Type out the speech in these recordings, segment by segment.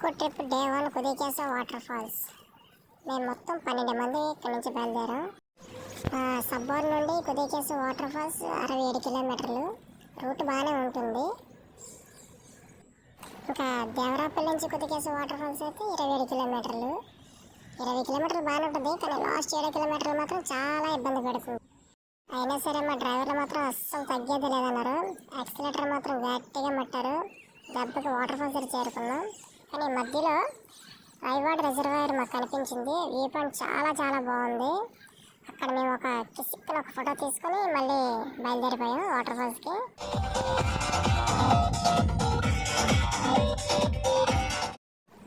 Araku trip day 1 కుదికేశవ waterfalls. మేము మొత్తం 12 మంది ఇక్కడి నుంచి బయలుదేరాం. సబ్బోర్ నుండి కుదికేశవ వాటర్ ఫాల్స్ 67 కిలోమీటర్లు. రూట్ బాగానే ఉంటుంది. ఇంకా దేవరాపల్లి నుంచి కుదికేశవ వాటర్ ఫాల్స్ అయితే 27 కిలోమీటర్లు. 20 కిలోమీటర్లు బాగానే ఉంటుంది, కానీ లాస్ట్ 7 కిలోమీటర్లు మాత్రం చాలా ఇబ్బంది పెడుతుంది. అయినా సరే మా డ్రైవర్లు మాత్రం అస్సలు తగ్గేది లేదన్నారు. యాక్సిలేటర్ మాత్రం గట్టిగా మట్టారు. దెబ్బకి వాటర్ ఫాల్స్ దగ్గర చేరుకున్నాం. కానీ మధ్యలో రైవాడ్ రిజర్వాయర్ మాకు కనిపించింది. వ్యూ పాయింట్ చాలా చాలా బాగుంది. అక్కడ మేము ఒక కిసిక్కున ఒక ఫోటో తీసుకొని మళ్ళీ బయలుదేరిపోయాం వాటర్ ఫాల్స్కి.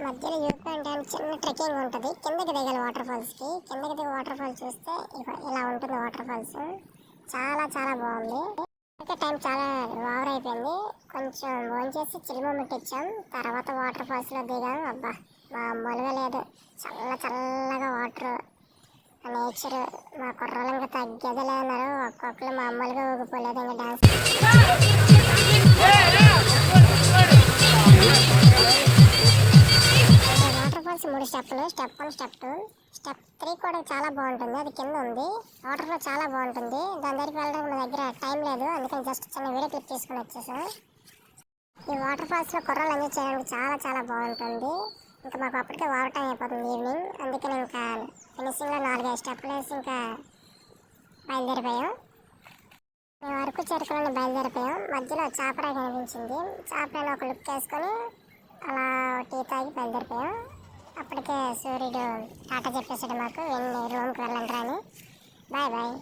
మధ్యలో వ్యూ పాయింట్ అని చిన్న ట్రెక్కింగ్ ఉంటుంది. కిందకి దిగాలి వాటర్ ఫాల్స్కి. కిందకి దిగి వాటర్ ఫాల్స్ చూస్తే ఇలా ఉంటుంది వాటర్ ఫాల్స్. చాలా చాలా బాగుంది. అయితే టైం చాలా ఓవర్ అయిపోయింది. కొంచెం భోంచేసి చిరుమమ్మకి ఇచ్చాం. తర్వాత వాటర్ ఫాల్స్లో దిగాం. అబ్బా మామూలుగా లేదు. చల్లగా వాటర్, నేచర్. మా కుర్రలు ఇంకా తగ్గేది లేదన్నారు. ఒక్కొక్కరు మామూలుగా ఊగిపోలేదు. ఇంకా డాన్స్ వాటర్ ఫాల్స్ 3 స్టెప్పులు. స్టెప్ 1, స్టెప్ 2, స్టెప్ 3 కూడా చాలా బాగుంటుంది. అది కింద ఉంది. వాటర్ ఫ్లో చాలా బాగుంటుంది. దాని దగ్గరికి వెళ్ళడానికి మా దగ్గర టైం లేదు, అందుకని జస్ట్ చిన్న వీడియో క్లిప్ తీసుకొని వచ్చేసాం. ఈ వాటర్ ఫాల్స్లో కుర్రలు ఎంజాయ్ చేయడానికి చాలా చాలా బాగుంటుంది. ఇంకా మాకు అప్పటికే వాటర్ టైం అయిపోతుంది ఈవినింగ్. అందుకని ఇంకా ఫినిషింగ్లో 4-5 స్టెప్పులు వేసి ఇంకా బయలుదేరిపోయాం. మేము అరకు చేరుకుని బయలుదేరిపోయాం. మధ్యలో చాపరాయి కనిపించింది. చాపరాయిని ఒక లుక్ వేసుకొని అలా టీ తాగి బయలుదేరిపోయాం. అప్పటికే సూర్యుడు టాటా చెప్పేసాడు మాకు, వెళ్ళి రూమ్కి వెళ్ళండి అని. Bye bye.